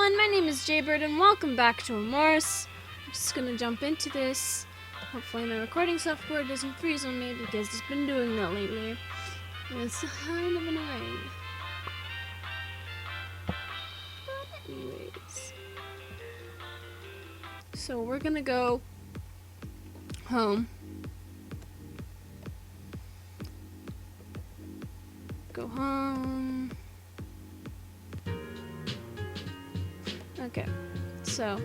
everyone, my name is Jaybird and welcome back to Amorous. I'm just gonna jump into this. Hopefully my recording software doesn't freeze on me because it's been doing that lately. And it's kind of annoying. But anyways. So we're gonna go home. Go home. Okay, so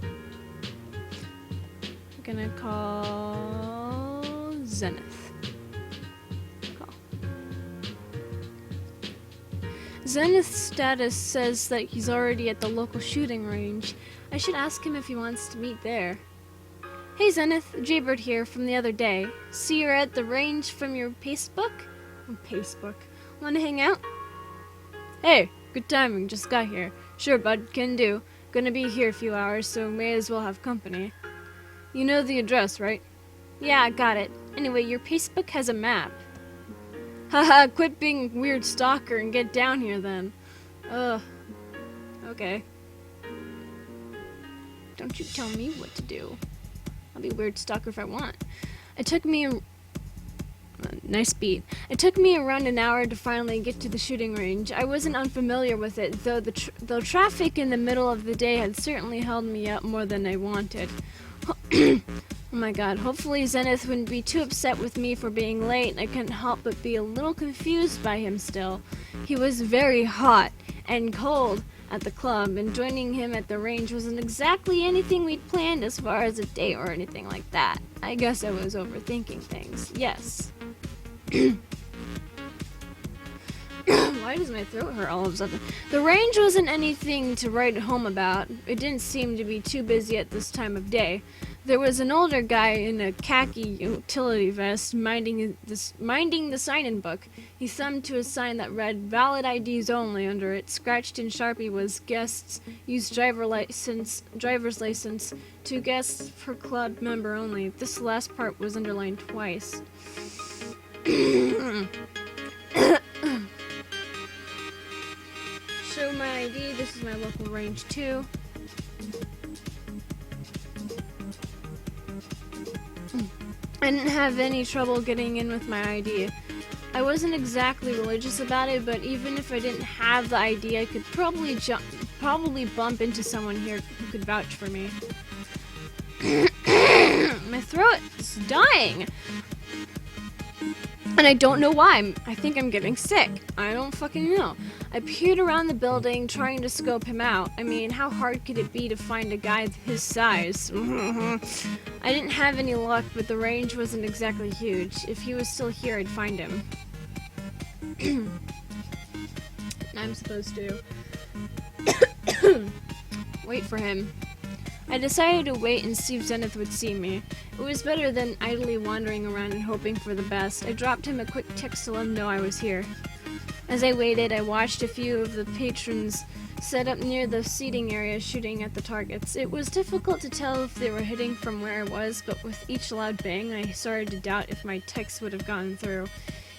I'm gonna call Zenith. Call. Zenith's status says that he's already at the local shooting range. I should ask him if he wants to meet there. Hey Zenith, Jaybird here from the other day. See you're at the range from your pacebook? Pacebook. Wanna hang out? Hey, good timing, just got here. Sure, bud, can do. Gonna be here a few hours, so may as well have company. You know the address, right? Yeah, I got it. Anyway, your pacebook has a map. Haha, quit being weird stalker and get down here then. Ugh. Okay. Don't you tell me what to do. I'll be weird stalker if I want. It took me nice beat. It took me around an hour to finally get to the shooting range. I wasn't unfamiliar with it, though the traffic in the middle of the day had certainly held me up more than I wanted. Oh my god, hopefully Zenith wouldn't be too upset with me for being late. I couldn't help but be a little confused by him still. He was very hot and cold at the club, and joining him at the range wasn't exactly anything we'd planned as far as a date or anything like that. I guess I was overthinking things. Yes. Why does my throat hurt all of a sudden? The range wasn't anything to write home about. It didn't seem to be too busy at this time of day. There was an older guy in a khaki utility vest minding the sign-in book. He thumbed to a sign that read "Valid IDs only" under it. Scratched in Sharpie was "Guests use driver's license. 2 guests per club member only." This last part was underlined twice. Show my ID. This is my local range too. I didn't have any trouble getting in with my ID. I wasn't exactly religious about it, but even if I didn't have the ID, I could probably bump into someone here who could vouch for me. My throat is dying. And I don't know why. I think I'm getting sick. I don't fucking know. I peered around the building trying to scope him out. I mean, how hard could it be to find a guy his size? I didn't have any luck, but the range wasn't exactly huge. If he was still here, I'd find him. I'm supposed to wait for him. I decided to wait and see if Zenith would see me. It was better than idly wandering around and hoping for the best. I dropped him a quick text to let him know I was here. As I waited, I watched a few of the patrons set up near the seating area shooting at the targets. It was difficult to tell if they were hitting from where I was, but with each loud bang, I started to doubt if my text would have gotten through.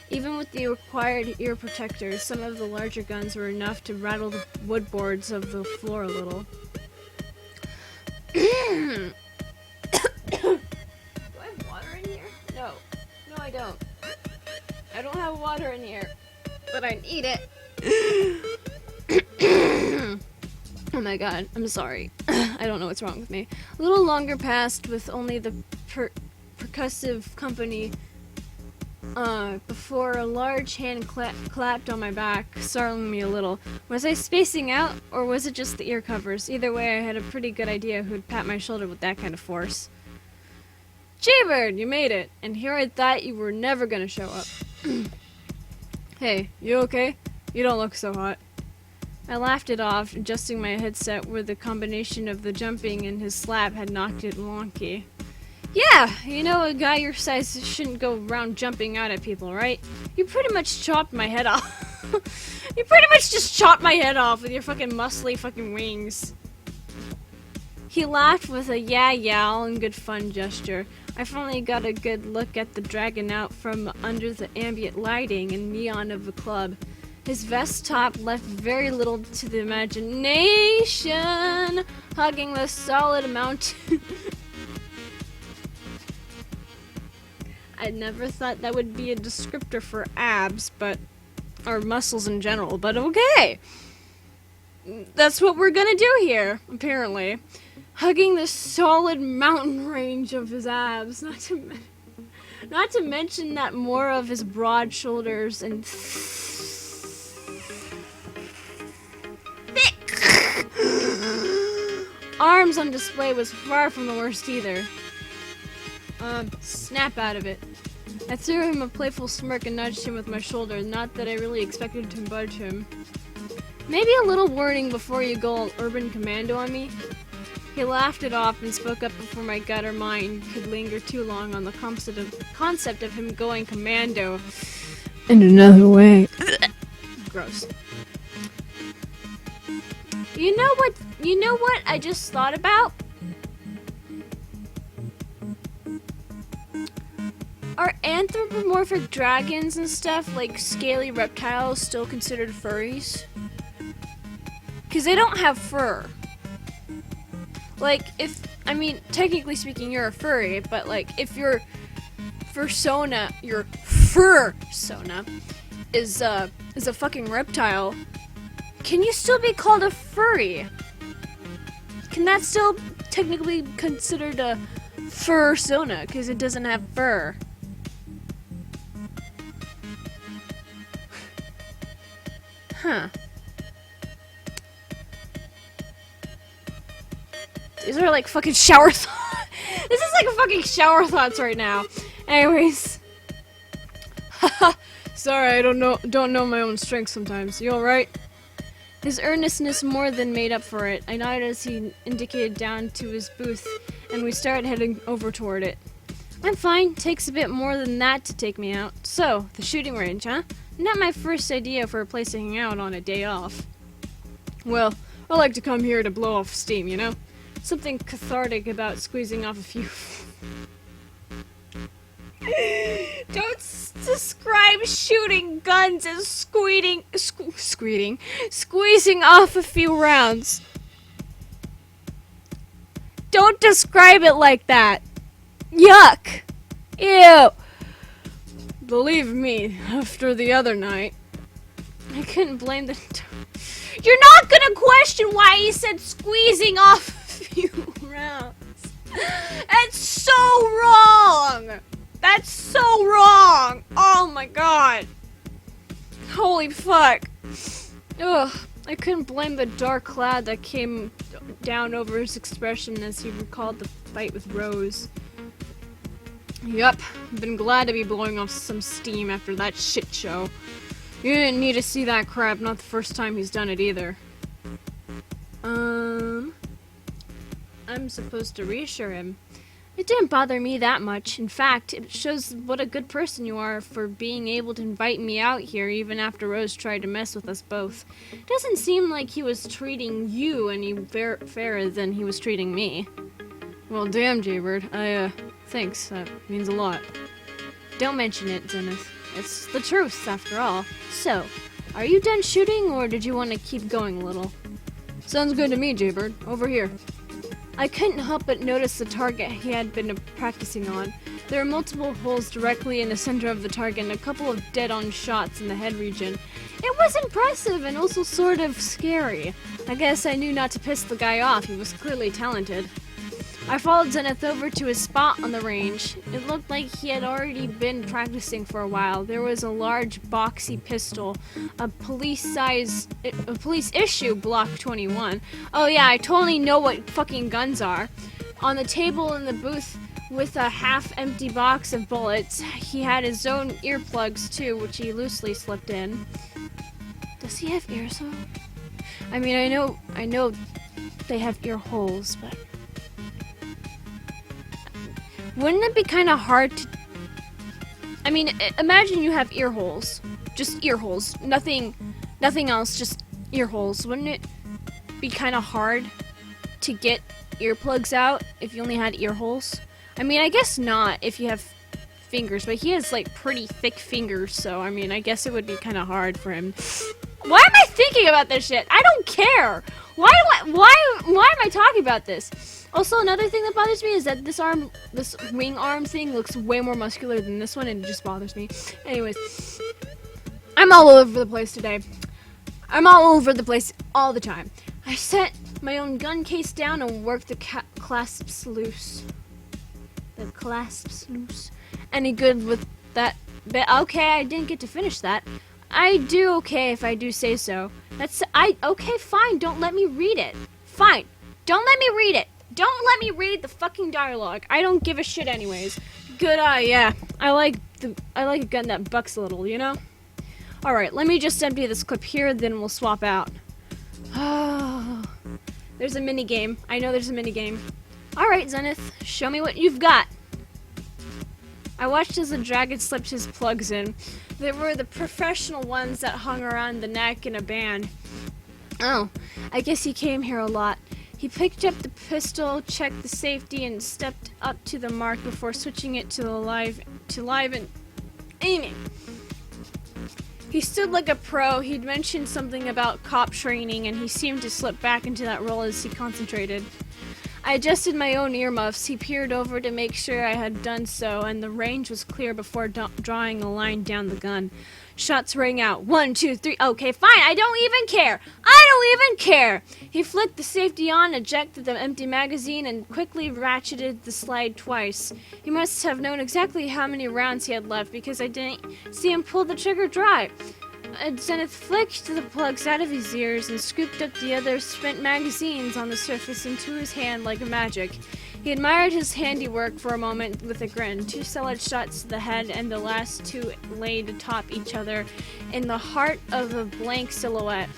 Even with the required ear protectors, some of the larger guns were enough to rattle the wood boards of the floor a little. Do I have water in here? No. No, I don't. I don't have water in here, but I need it. Oh my god, I'm sorry. I don't know what's wrong with me. A little longer passed with only the percussive company before a large hand clapped on my back, startling me a little. Was I spacing out, or was it just the ear covers? Either way, I had a pretty good idea who'd pat my shoulder with that kind of force. Jaybird, you made it! And here I thought you were never gonna show up. Hey, you okay? You don't look so hot. I laughed it off, adjusting my headset where the combination of the jumping and his slap had knocked it wonky. Yeah, you know a guy your size shouldn't go around jumping out at people, right? You pretty much chopped my head off. You pretty much just chopped my head off with your fucking muscly fucking wings. He laughed with a yeah, all in good fun gesture. I finally got a good look at the dragon out from under the ambient lighting and neon of the club. His vest top left very little to the imagination, hugging the solid mountain. I never thought that would be a descriptor for abs, or muscles in general, but okay. That's what we're gonna do here, apparently. Hugging the solid mountain range of his abs, not to mention that more of his broad shoulders and arms on display was far from the worst either. Snap out of it. I threw him a playful smirk and nudged him with my shoulder, not that I really expected to budge him. Maybe a little warning before you go all urban commando on me? He laughed it off and spoke up before my gut or mind could linger too long on the concept of him going commando in another way. Gross. You know what I just thought about? Are anthropomorphic dragons and stuff, like scaly reptiles, still considered furries? Because they don't have fur. Like, technically speaking, you're a furry, but like, if your fursona is a fucking reptile, can you still be called a furry? Can that still technically be considered a fursona because it doesn't have fur? Huh. These are like fucking shower thoughts. This is like a fucking shower thoughts right now. Anyways. Haha. Sorry, I don't know my own strength sometimes. You alright? His earnestness more than made up for it. I nodded as he indicated down to his booth, and we started heading over toward it. I'm fine. Takes a bit more than that to take me out. So, the shooting range, huh? Not my first idea for a place to hang out on a day off. Well, I like to come here to blow off steam, you know? Something cathartic about squeezing off a few... Don't describe shooting guns as squeezing off a few rounds. Don't describe it like that. Yuck. Ew. Believe me, after the other night, I couldn't blame the... You're not gonna question why he said squeezing off a few rounds. That's so wrong. That's so wrong! Oh my god! Holy fuck! Ugh, I couldn't blame the dark cloud that came down over his expression as he recalled the fight with Rose. Yup, been glad to be blowing off some steam after that shit show. You didn't need to see that crap, not the first time he's done it either. I'm supposed to reassure him. It didn't bother me that much. In fact, it shows what a good person you are for being able to invite me out here even after Rose tried to mess with us both. It doesn't seem like he was treating you any fairer than he was treating me. Well, damn, Jaybird. Thanks. That means a lot. Don't mention it, Zenith. It's the truth, after all. So, are you done shooting, or did you want to keep going a little? Sounds good to me, Jaybird. Over here. I couldn't help but notice the target he had been practicing on. There were multiple holes directly in the center of the target and a couple of dead-on shots in the head region. It was impressive and also sort of scary. I guess I knew not to piss the guy off. He was clearly talented. I followed Zenith over to his spot on the range. It looked like he had already been practicing for a while. There was a large boxy pistol, a police issue Block 21. Oh yeah, I totally know what fucking guns are. On the table in the booth with a half-empty box of bullets, he had his own earplugs too, which he loosely slipped in. Does he have ears though? I mean, I know they have ear holes, but... Wouldn't it be kind of hard to... I mean, imagine you have ear holes. Just ear holes. Nothing else, just ear holes. Wouldn't it be kind of hard to get earplugs out if you only had ear holes? I mean, I guess not if you have fingers, but he has like pretty thick fingers, so I mean, I guess it would be kind of hard for him. Why am I thinking about this shit? I don't care. Why am I talking about this? Also, another thing that bothers me is that this wing arm thing looks way more muscular than this one, and it just bothers me. Anyways, I'm all over the place today. I'm all over the place all the time. I set my own gun case down and worked the clasps loose. The clasps loose. Any good with that bit? Okay, I didn't get to finish that. I do okay if I do say so. Okay, fine, don't let me read it. Fine, don't let me read it. Don't let me read the fucking dialogue. I don't give a shit anyways. Good eye, yeah. I like a gun that bucks a little, you know? Alright, let me just empty this clip here, then we'll swap out. Oh, there's a mini game. I know there's a mini game. Alright, Zenith, show me what you've got. I watched as the dragon slipped his plugs in. They were the professional ones that hung around the neck in a band. Oh, I guess he came here a lot. He picked up the pistol, checked the safety, and stepped up to the mark before switching it to live and aiming. He stood like a pro. He'd mentioned something about cop training, and he seemed to slip back into that role as he concentrated. I adjusted my own earmuffs. He peered over to make sure I had done so, and the range was clear before drawing a line down the gun. Shots rang out. 1, 2, 3. Okay, fine. I don't even care. I don't even care. He flicked the safety on, ejected the empty magazine, and quickly ratcheted the slide twice. He must have known exactly how many rounds he had left because I didn't see him pull the trigger dry. Zenith flicked the plugs out of his ears and scooped up the other spent magazines on the surface into his hand like magic. He admired his handiwork for a moment with a grin. 2 solid shots to the head, and the last 2 laid atop each other in the heart of a blank silhouette.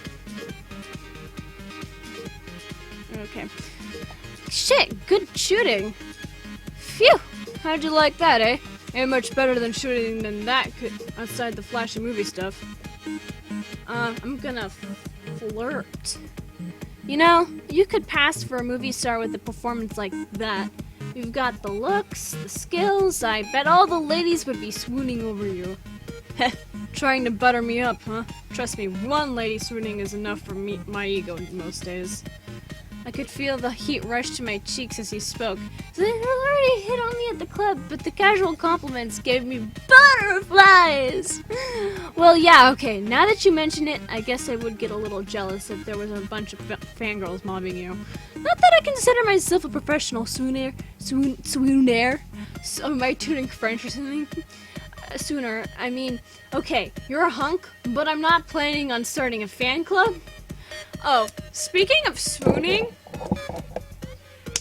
Okay. Shit, good shooting. Phew! How'd you like that, eh? Ain't much better than shooting than that outside the flashy movie stuff. I'm gonna flirt. You know, you could pass for a movie star with a performance like that. You've got the looks, the skills. I bet all the ladies would be swooning over you. Heh, trying to butter me up, huh? Trust me, one lady swooning is enough for my ego most days. I could feel the heat rush to my cheeks as he spoke. They had already hit on me at the club, but the casual compliments gave me butterflies. Well, yeah, okay, now that you mention it, I guess I would get a little jealous if there was a bunch of fangirls mobbing you. Not that I consider myself a professional swooner. So, am I tuning French or something? Sooner. I mean, okay, you're a hunk, but I'm not planning on starting a fan club. Oh, speaking of swooning,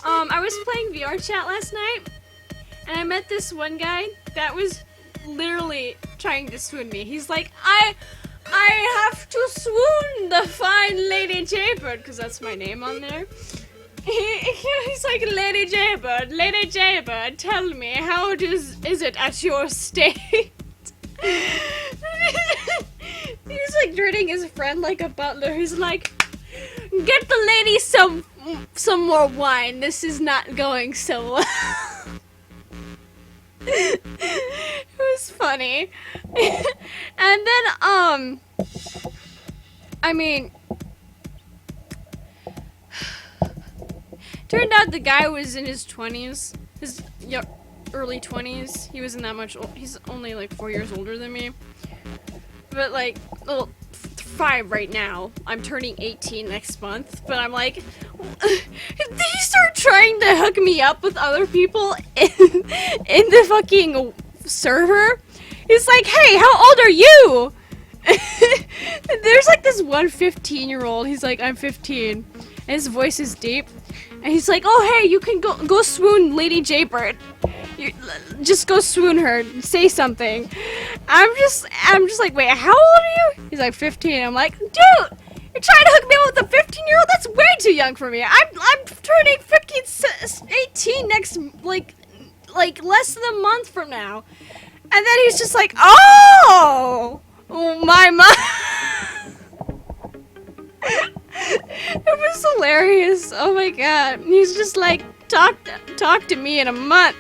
I was playing VR chat last night, and I met this one guy that was literally trying to swoon me. He's like, I have to swoon the fine Lady Jaybird, because that's my name on there. He's like, Lady Jaybird, tell me, how is it at your state? He's like treating his friend like a butler. He's like, get the lady some more wine. This is not going so well. It was funny. And then, I mean, turned out the guy was in his 20s. Early 20s. He wasn't that much old. He's only like 4 years older than me. But like, well, 5 right now. I'm turning 18 next month. But I'm like, did he start trying to hook me up with other people in the fucking server? He's like, hey, how old are you? There's like this one 15-year-old. He's like, I'm 15. And his voice is deep. And he's like, oh, hey, you can go swoon Lady Jaybird. Just go swoon her. Say something. I'm just like, wait, how old are you? He's like, 15. I'm like, dude, you're trying to hook me up with a 15-year-old? That's way too young for me. I'm turning 18 next, like less than a month from now. And then he's just like, oh my It was hilarious. Oh my god. He's just like, talk to me in a month.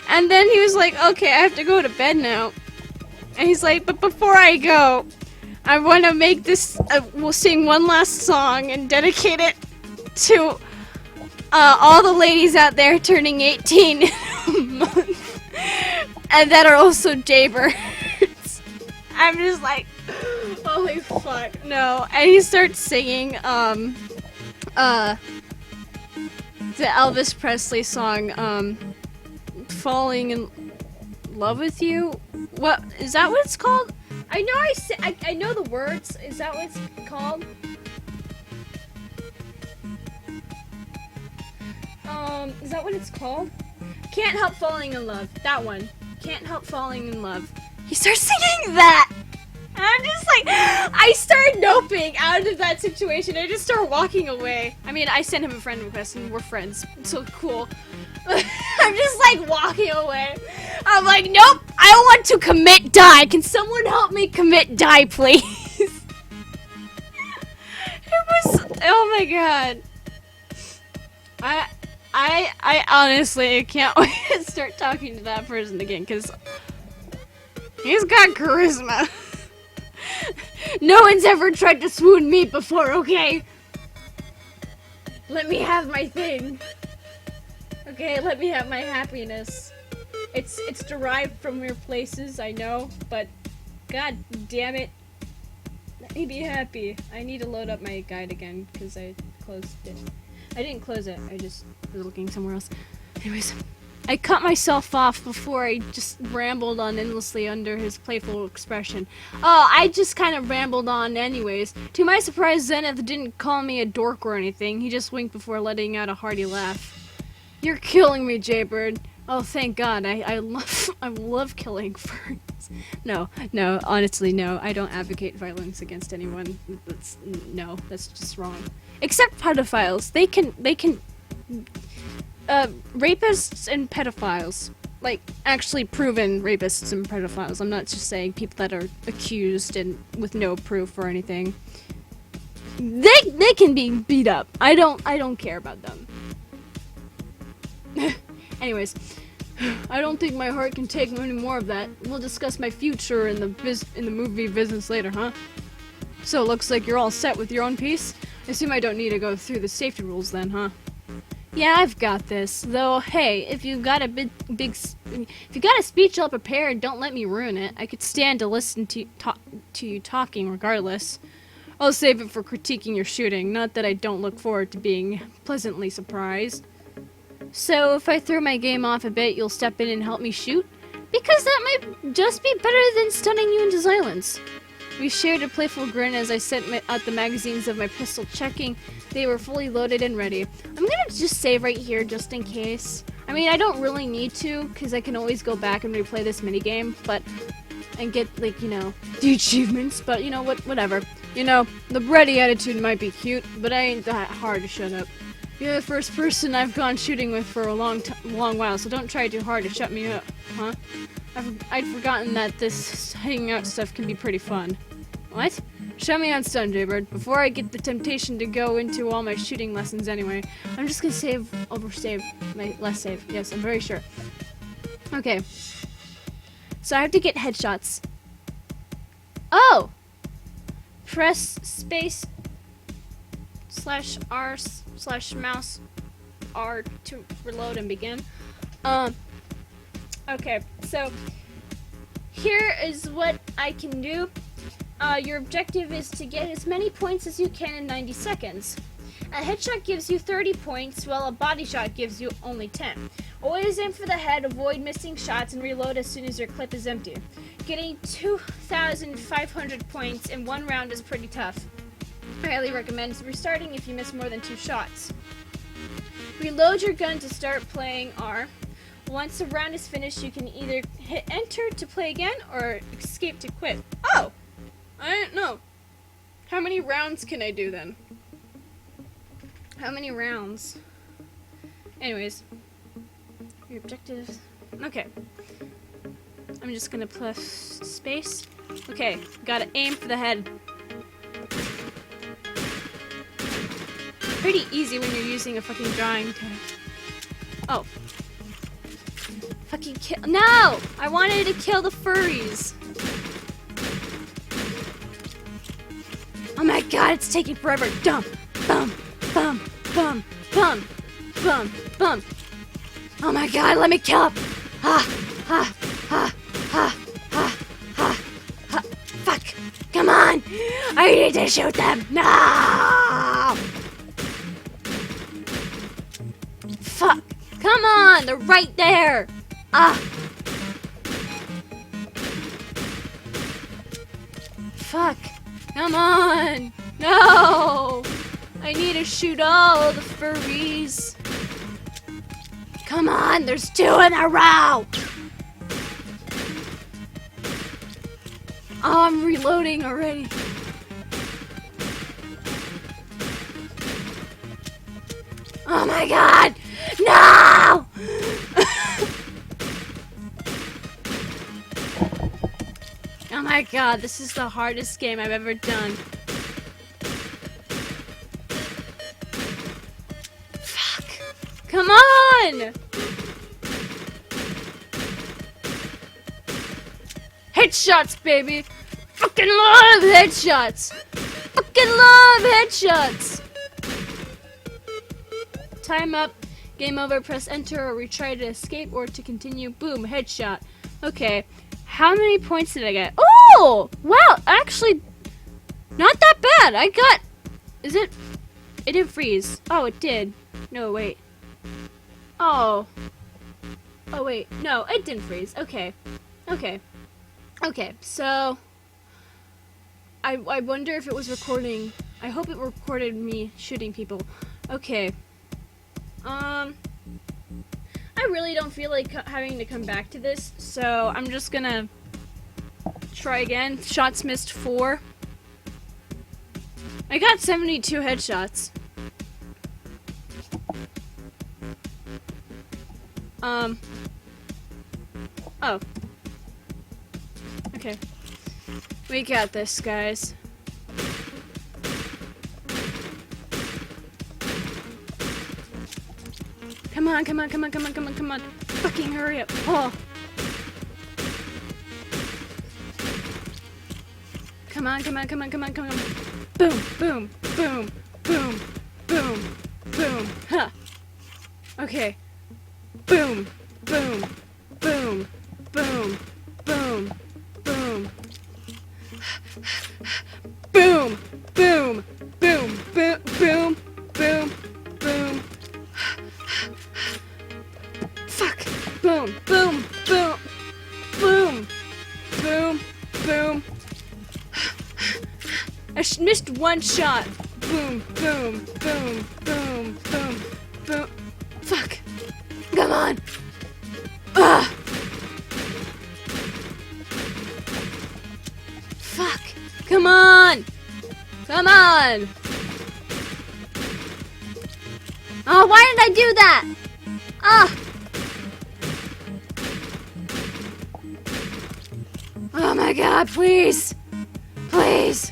And then he was like, okay, I have to go to bed now. And he's like, but before I go, I want to make this, we'll sing one last song and dedicate it to all the ladies out there turning 18 in a month. And that are also jaybirds. I'm just like, holy fuck, no. And he starts singing, the Elvis Presley song, Falling in Love with You? What, is that what it's called? I know I know the words. Is that what it's called? Is that what it's called? Can't Help Falling in Love. That one. Can't Help Falling in Love. He starts singing that! And I'm just like, I start noping out of that situation. I just start walking away. I mean, I sent him a friend request and we're friends. It's so cool. I'm just like walking away. I'm like, nope, I want to commit die. Can someone help me commit die, please? It was, oh my god. I honestly can't wait to start talking to that person again, because he's got charisma. No one's ever tried to swoon me before, okay? Let me have my thing. Okay, let me have my happiness. It's derived from weird places, I know, but god damn it. Let me be happy. I need to load up my guide again, because I closed it. I didn't close it, I just was looking somewhere else. Anyways, I cut myself off before I just rambled on endlessly under his playful expression. Oh, I just kind of rambled on anyways. To my surprise, Zenith didn't call me a dork or anything. He just winked before letting out a hearty laugh. You're killing me, Jaybird. Oh, thank God. I love killing ferns. No, honestly, no. I don't advocate violence against anyone. No, that's just wrong. Except pedophiles. They can, rapists and pedophiles. Like, actually proven rapists and pedophiles. I'm not just saying people that are accused and with no proof or anything. They can be beat up. I don't care about them. Anyways, I don't think my heart can take any more of that. We'll discuss my future in the movie business later, huh? So looks like you're all set with your own piece. I assume I don't need to go through the safety rules then, huh? Yeah, I've got this. Though, hey, if you've got a speech all prepared, don't let me ruin it. I could stand to listen to you talking regardless. I'll save it for critiquing your shooting. Not that I don't look forward to being pleasantly surprised. So, if I throw my game off a bit, you'll step in and help me shoot? Because that might just be better than stunning you into silence. We shared a playful grin as I set out the magazines of my pistol, checking they were fully loaded and ready. I'm gonna just save right here just in case. I mean, I don't really need to, because I can always go back and replay this minigame, and get, like, you know, the achievements, but, you know, whatever. You know, the bratty attitude might be cute, but I ain't that hard to shut up. You're the first person I've gone shooting with for a long while, so don't try too hard to shut me up, huh? I'd forgotten that this hanging out stuff can be pretty fun. What? Shut me on stun, Jaybird. Before I get the temptation to go into all my shooting lessons anyway, I'm just gonna oversave my less save. Yes, I'm very sure. Okay. So I have to get headshots. Oh! Press space /R/mouse R to reload and begin. Okay, so here is what I can do. Your objective is to get as many points as you can in 90 seconds. A headshot gives you 30 points, while a body shot gives you only 10. Always aim for the head, avoid missing shots, and reload as soon as your clip is empty. Getting 2,500 points in one round is pretty tough. I highly recommend restarting if you miss more than 2 shots. Reload your gun to start playing R. Once a round is finished, you can either hit enter to play again or escape to quit. Oh! I don't know. How many rounds can I do then? How many rounds? Anyways. Your objectives. Okay. I'm just gonna press space. Okay, gotta aim for the head. Pretty easy when you're using a fucking drawing pad. Oh. Fucking kill. No! I wanted to kill the furries. Oh my god, it's taking forever. Dump, bum, bum, bum, bum, bum, bum. Oh my god, let me kill him. Ha, ha, ha, ha, ha, ha, ha. Fuck. Come on. I need to shoot them. No! Fuck. Come on, they're right there. Ah. Fuck. Come on. No. I need to shoot all the furries. Come on, there's 2 in a row. Oh, I'm reloading already. Oh my god. No! Oh my god, this is the hardest game I've ever done. Fuck. Come on! Headshots, baby! Fucking love headshots! Fucking love headshots! Time up. Game over. Press enter or retry to escape or to continue. Boom. Headshot. Okay. How many points did I get? Oh! Wow. Actually, not that bad. I got... Is it... It didn't freeze. Oh, it did. No, wait. Oh. Oh, wait. No, it didn't freeze. Okay. Okay. Okay. So... I wonder if it was recording... I hope it recorded me shooting people. Okay. I really don't feel like having to come back to this, so I'm just gonna try again. Shots missed 4. I got 72 headshots. Oh. Okay. We got this, guys. Come on, come on, come on, come on, come on, come on. Fucking hurry up. Oh. Come on, come on, come on, come on, come on. Boom, boom, boom, boom, boom, boom. Ha. Okay. Boom, boom, boom, boom, boom, boom. Boom, boom, boom, boom, boom, boom, boom. Fuck! Boom! Boom! Boom! Boom! Boom! Boom! I missed 1 shot! Boom! Boom! Boom! Boom! Boom! Boom! Fuck! Come on! Ah! Fuck! Come on! Come on! Oh, why did I do that? Ah! Oh my god, please! Please!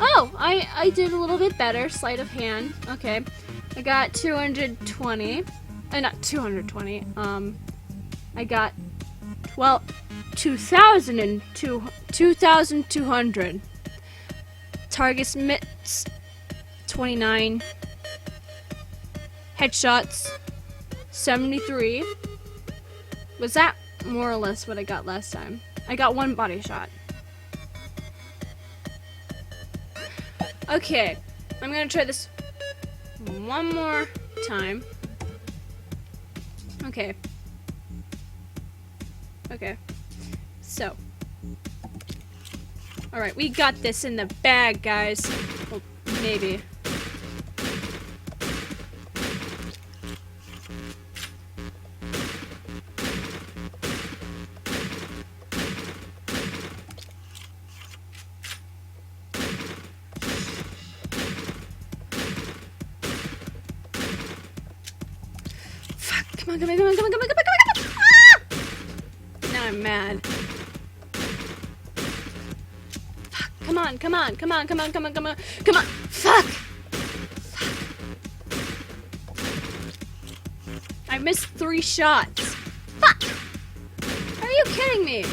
Oh, I did a little bit better. Sleight of hand. Okay. I got 220. Not 220. I got 2,200. Targets mitts 29. Headshots 73. Was that more or less what I got last time? I got 1 body shot. Okay, I'm gonna try this 1 more time. Okay. Okay. So. Alright, we got this in the bag, guys. Well, maybe. Come on, come on, come on, come on, come on, come on, come on, ah! Now I'm mad. Fuck, come on, come on, come on, come on, come on, come on, come on, fuck! I missed 3 shots. Fuck! Are you kidding me?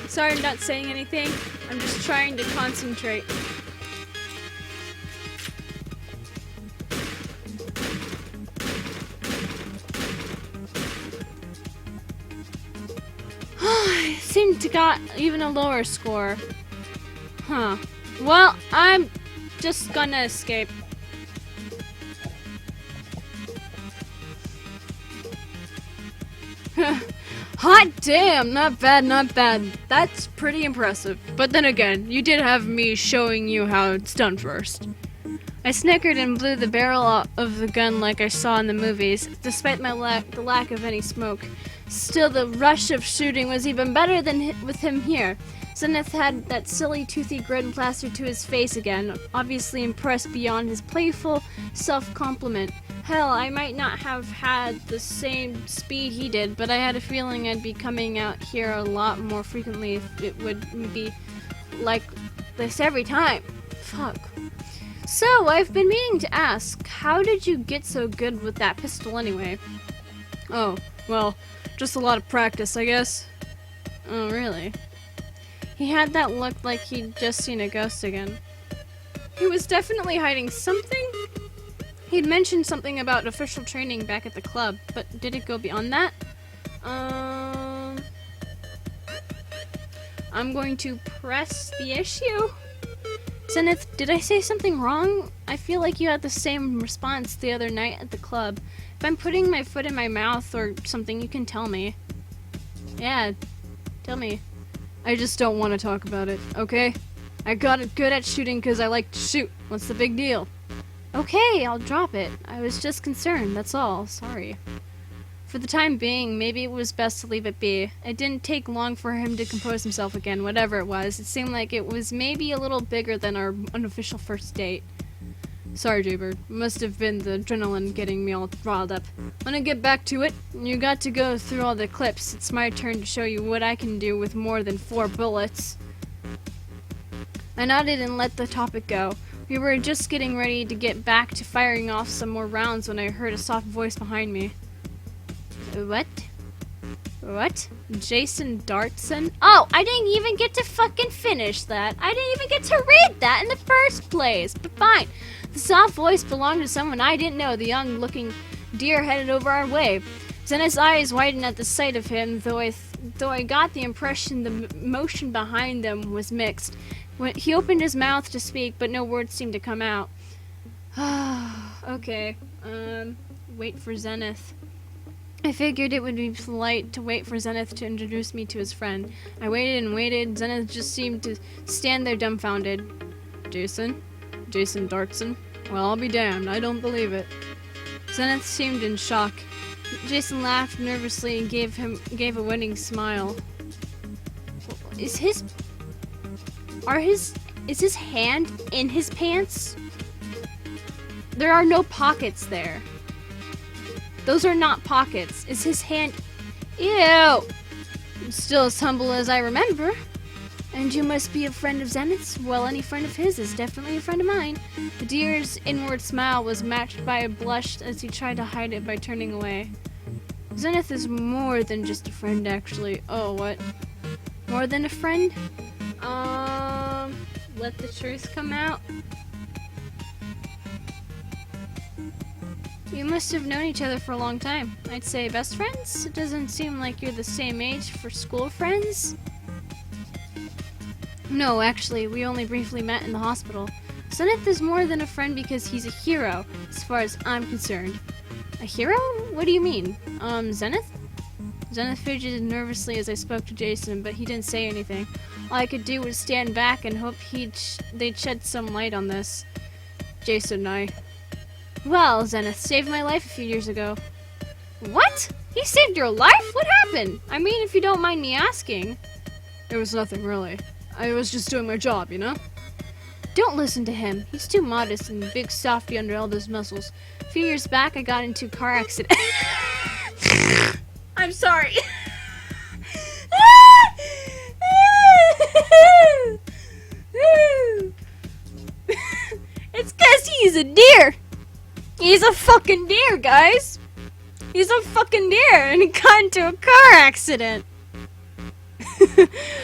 Sorry, I'm not saying anything. I'm just trying to concentrate. I seem to got even a lower score. Huh. Well, I'm just gonna escape. Hot damn, not bad, not bad. That's pretty impressive. But then again, you did have me showing you how it's done first. I snickered and blew the barrel of the gun like I saw in the movies, despite the lack of any smoke. Still, the rush of shooting was even better than with him here. Zenith had that silly, toothy grin plastered to his face again, obviously impressed beyond his playful self-compliment. Hell, I might not have had the same speed he did, but I had a feeling I'd be coming out here a lot more frequently if it would be like this every time. Fuck. So, I've been meaning to ask, how did you get so good with that pistol anyway? Oh, well, just a lot of practice, I guess. Oh, really? He had that look like he'd just seen a ghost again. He was definitely hiding something. He'd mentioned something about official training back at the club, but did it go beyond that? I'm going to press the issue. Zenith, did I say something wrong? I feel like you had the same response the other night at the club. If I'm putting my foot in my mouth or something, you can tell me. Yeah, tell me. I just don't want to talk about it, okay? I got good at shooting because I like to shoot. What's the big deal? Okay, I'll drop it. I was just concerned, that's all. Sorry. For the time being, maybe it was best to leave it be. It didn't take long for him to compose himself again, whatever it was. It seemed like it was maybe a little bigger than our unofficial first date. Sorry, Jaybird. Must have been the adrenaline getting me all riled up. When I get back to it, you got to go through all the clips. It's my turn to show you what I can do with more than 4 bullets. I nodded and let the topic go. We were just getting ready to get back to firing off some more rounds when I heard a soft voice behind me. What? What? Jason Dartson? Oh, I didn't even get to fucking finish that. I didn't even get to read that in the first place. But fine. The soft voice belonged to someone I didn't know. The young-looking deer headed over our way. Zenith's eyes widened at the sight of him, though I got the impression the motion behind them was mixed. When he opened his mouth to speak, but no words seemed to come out. Okay. Wait for Zenith. I figured it would be polite to wait for Zenith to introduce me to his friend. I waited and waited. Zenith just seemed to stand there dumbfounded. Jason? Jason Dartson? Well, I'll be damned. I don't believe it. Zenith seemed in shock. Jason laughed nervously and gave a winning smile. Is his hand in his pants? There are no pockets there. Those are not pockets. Is his hand... Ew! I'm still as humble as I remember. And you must be a friend of Zenith's? Well, any friend of his is definitely a friend of mine. The deer's inward smile was matched by a blush as he tried to hide it by turning away. Zenith is more than just a friend, actually. Oh, what? More than a friend? Let the truth come out. You must have known each other for a long time. I'd say best friends? It doesn't seem like you're the same age for school friends. No, actually, we only briefly met in the hospital. Zenith is more than a friend because he's a hero, as far as I'm concerned. A hero? What do you mean? Zenith? Zenith fidgeted nervously as I spoke to Jason, but he didn't say anything. All I could do was stand back and hope they'd shed some light on this. Jason and I. Well, Zenith saved my life a few years ago. What? He saved your life? What happened? I mean, if you don't mind me asking. It was nothing, really. I was just doing my job, you know? Don't listen to him. He's too modest and a big softy under all those muscles. A few years back, I got into a car accident. I'm sorry. It's 'cause he's a deer. He's a fucking deer, guys. He's a fucking deer, and he got into a car accident.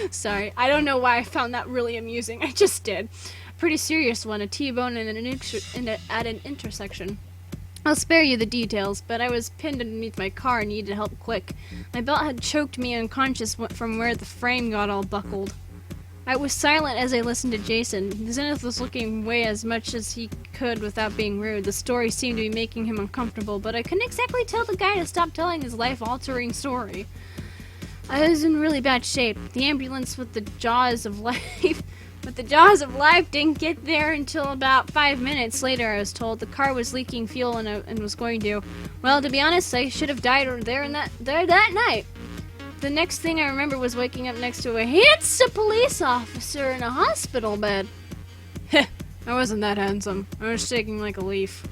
Sorry, I don't know why I found that really amusing. I just did. Pretty serious one, a T-bone at an intersection. I'll spare you the details, but I was pinned underneath my car and needed help quick. My belt had choked me unconscious from where the frame got all buckled. I was silent as I listened to Jason. Zenith was looking away as much as he could without being rude. The story seemed to be making him uncomfortable, but I couldn't exactly tell the guy to stop telling his life-altering story. I was in really bad shape. The ambulance with the jaws of life didn't get there until about 5 minutes later. I was told the car was leaking fuel and was going to. Well, to be honest, I should have died that night. The next thing I remember was waking up next to a handsome police officer in a hospital bed. Heh, I wasn't that handsome. I was shaking like a leaf.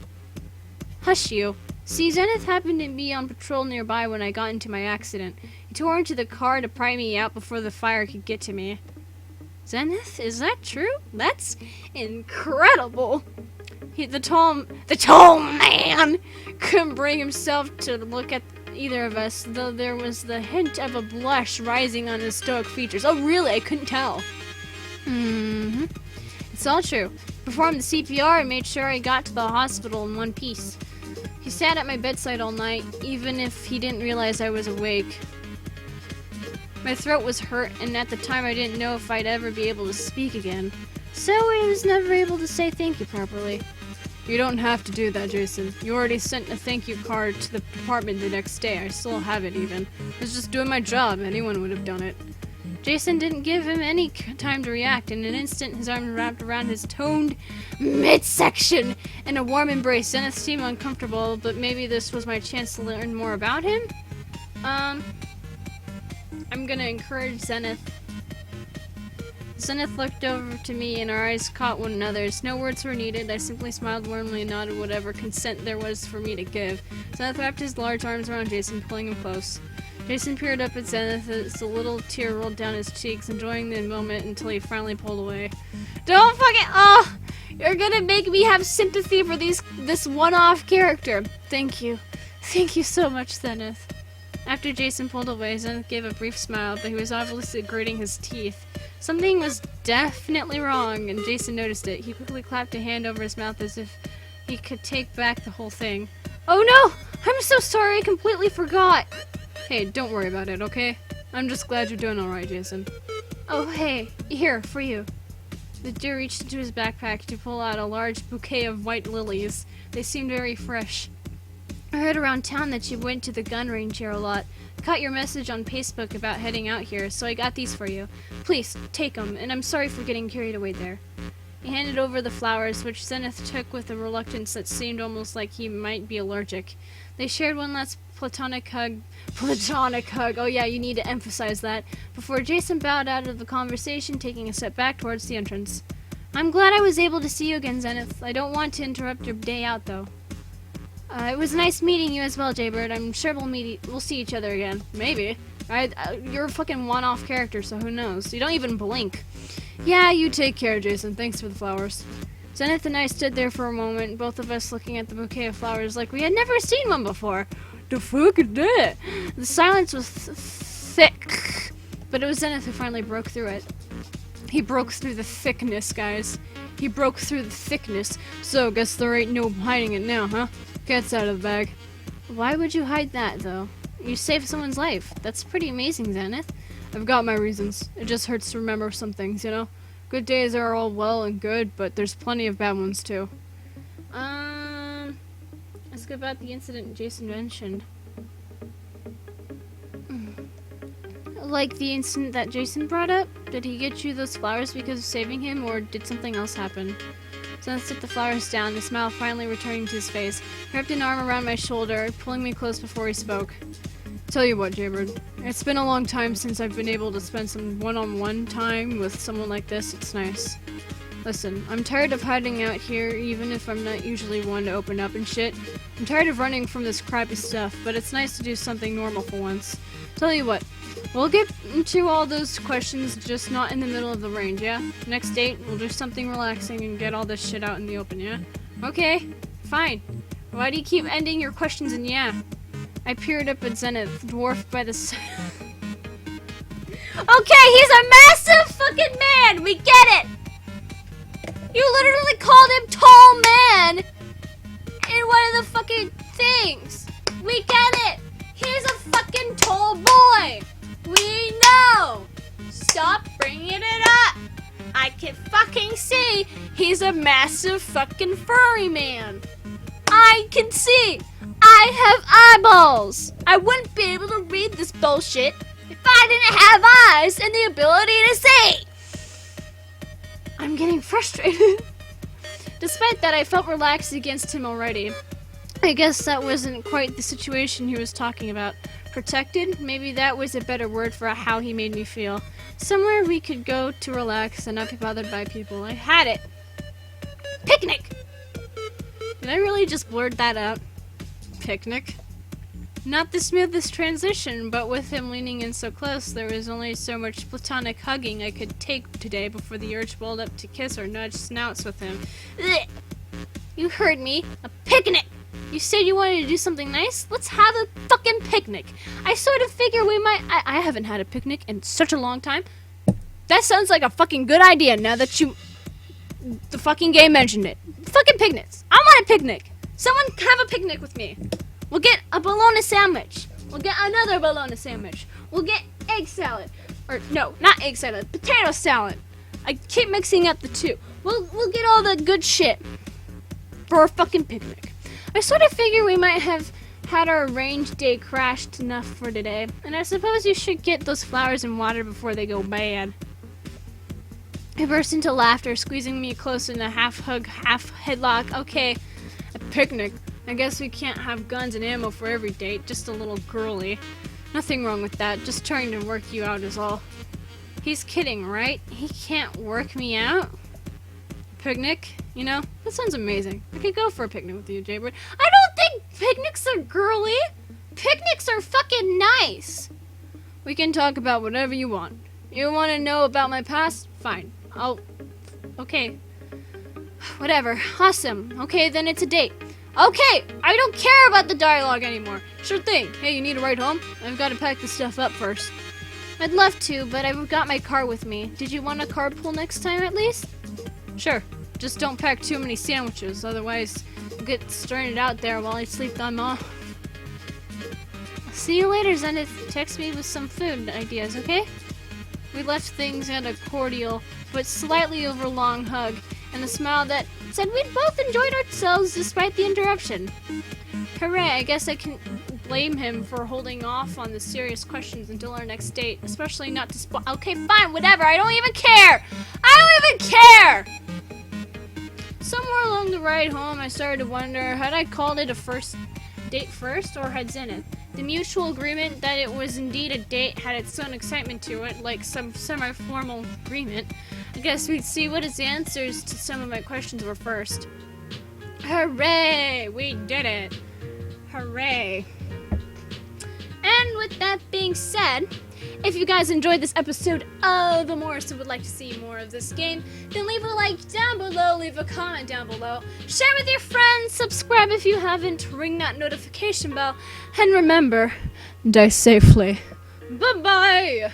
Hush you. See, Zenith happened to be on patrol nearby when I got into my accident. He tore into the car to pry me out before the fire could get to me. Zenith? Is that true? That's incredible. The tall man couldn't bring himself to look at either of us, though there was the hint of a blush rising on his stoic features. Oh, really? I couldn't tell. It's all true. Performed the CPR and made sure I got to the hospital in one piece. He sat at my bedside all night, even if he didn't realize I was awake. My throat was hurt, and at the time I didn't know if I'd ever be able to speak again. So I was never able to say thank you properly. You don't have to do that, Jason. You already sent a thank you card to the department the next day. I still have it, even. I was just doing my job. Anyone would have done it. Jason didn't give him any time to react. In an instant, his arms wrapped around his toned midsection in a warm embrace. Zenith seemed uncomfortable, but maybe this was my chance to learn more about him? I'm gonna encourage Zenith. Zenith looked over to me and our eyes caught one another's. No words were needed. I simply smiled warmly and nodded whatever consent there was for me to give. Zenith wrapped his large arms around Jason, pulling him close. Jason peered up at Zenith as a little tear rolled down his cheeks, enjoying the moment until he finally pulled away. Don't fucking— oh! You're gonna make me have sympathy for this one-off character. Thank you. Thank you so much, Zenith. After Jason pulled away, Zenith gave a brief smile, but he was obviously gritting his teeth. Something was definitely wrong, and Jason noticed it. He quickly clapped a hand over his mouth as if he could take back the whole thing. Oh no! I'm so sorry, I completely forgot! Hey, don't worry about it, okay? I'm just glad you're doing alright, Jason. Oh, hey, here, for you. The deer reached into his backpack to pull out a large bouquet of white lilies. They seemed very fresh. I heard around town that you went to the gun range here a lot. Caught your message on Facebook about heading out here, so I got these for you. Please, take them, and I'm sorry for getting carried away there. He handed over the flowers, which Zenith took with a reluctance that seemed almost like he might be allergic. They shared one last platonic hug. Platonic hug, oh yeah, you need to emphasize that. Before Jason bowed out of the conversation, taking a step back towards the entrance. I'm glad I was able to see you again, Zenith. I don't want to interrupt your day out, though. It was nice meeting you as well, Jaybird. I'm sure we'll see each other again. Maybe. You're a fucking one-off character, so who knows? You don't even blink. Yeah, you take care, Jason. Thanks for the flowers. Zenith and I stood there for a moment, both of us looking at the bouquet of flowers like we had never seen one before. The fuck is that? The silence was thick, but it was Zenith who finally broke through it. He broke through the thickness, guys. He broke through the thickness, so guess there ain't no hiding it now, huh? Cat's out of the bag. Why would you hide that, though? You saved someone's life. That's pretty amazing, Zenith. I've got my reasons. It just hurts to remember some things, you know? Good days are all well and good, but there's plenty of bad ones too. Let's go about the incident Jason mentioned. Like the incident that Jason brought up? Did he get you those flowers because of saving him, or did something else happen? Son set the flowers down, the smile finally returning to his face. He wrapped an arm around my shoulder, pulling me close before he spoke. Tell you what, Jaybird, it's been a long time since I've been able to spend some one-on-one time with someone like this. It's nice. Listen, I'm tired of hiding out here, even if I'm not usually one to open up and shit. I'm tired of running from this crappy stuff, but it's nice to do something normal for once. Tell you what, we'll get into all those questions, just not in the middle of the range, yeah? Next date, we'll do something relaxing and get all this shit out in the open, yeah? Okay, fine. Why do you keep ending your questions in yeah? I peered up at Zenith, dwarfed by the sun. Okay, he's a massive fucking man! We get it! You literally called him tall man in one of the fucking things! We get it! He's a fucking tall boy! We know! Stop bringing it up! I can fucking see he's a massive fucking furry man! I can see! I have eyeballs! I wouldn't be able to read this bullshit if I didn't have eyes and the ability to see! I'm getting frustrated. Despite that, I felt relaxed against him already. I guess that wasn't quite the situation he was talking about. Protected? Maybe that was a better word for how he made me feel. Somewhere we could go to relax and not be bothered by people. I had it! Picnic! Did I really just blurt that out? Picnic? Not the smoothest transition, but with him leaning in so close, there was only so much platonic hugging I could take today before the urge welled up to kiss or nudge snouts with him. Ugh. You heard me. A picnic! You said you wanted to do something nice? Let's have a fucking picnic. I sort of figure we might... I haven't had a picnic in such a long time. That sounds like a fucking good idea now that you... The fucking game mentioned it. Fucking picnics. I want a picnic. Someone have a picnic with me. We'll get a bologna sandwich. We'll get another bologna sandwich. We'll get egg salad. Or, no, not egg salad. Potato salad. I keep mixing up the two. We'll get all the good shit for a fucking picnic. I sort of figure we might have had our arranged day crashed enough for today. And I suppose you should get those flowers and water before they go bad. He burst into laughter, squeezing me close in a half hug, half headlock. Okay, a picnic. I guess we can't have guns and ammo for every date, just a little girly. Nothing wrong with that, just trying to work you out is all. He's kidding, right? He can't work me out? Picnic? You know, that sounds amazing. I could go for a picnic with you, Jaybird. I don't think picnics are girly! Picnics are fucking nice! We can talk about whatever you want. You want to know about my past? Fine. Okay. Whatever. Awesome. Okay, then it's a date. Okay, I don't care about the dialogue anymore. Sure thing. Hey, you need a ride home? I've got to pack this stuff up first. I'd love to, but I've got my car with me. Did you want a carpool next time at least? Sure. Just don't pack too many sandwiches, otherwise I'll get stranded out there while I sleep them off. See you later, Zenith. Text me with some food ideas, okay? We left things at a cordial, but slightly overlong hug, and a smile that said we'd both enjoyed ourselves despite the interruption. Hooray, I guess I can blame him for holding off on the serious questions until our next date, especially not to okay, fine, whatever, I don't even care! I don't even care! Somewhere along the ride home, I started to wonder, had I called it a first date first, or had Zenith? The mutual agreement that it was indeed a date had its own excitement to it, like some semi-formal agreement. I guess we'd see what his answers to some of my questions were first. Hooray! We did it! Hooray! And with that being said, if you guys enjoyed this episode of Amorous and would like to see more of this game, then leave a like down below, leave a comment down below, share with your friends, subscribe if you haven't, ring that notification bell, and remember, die safely. Bye-bye!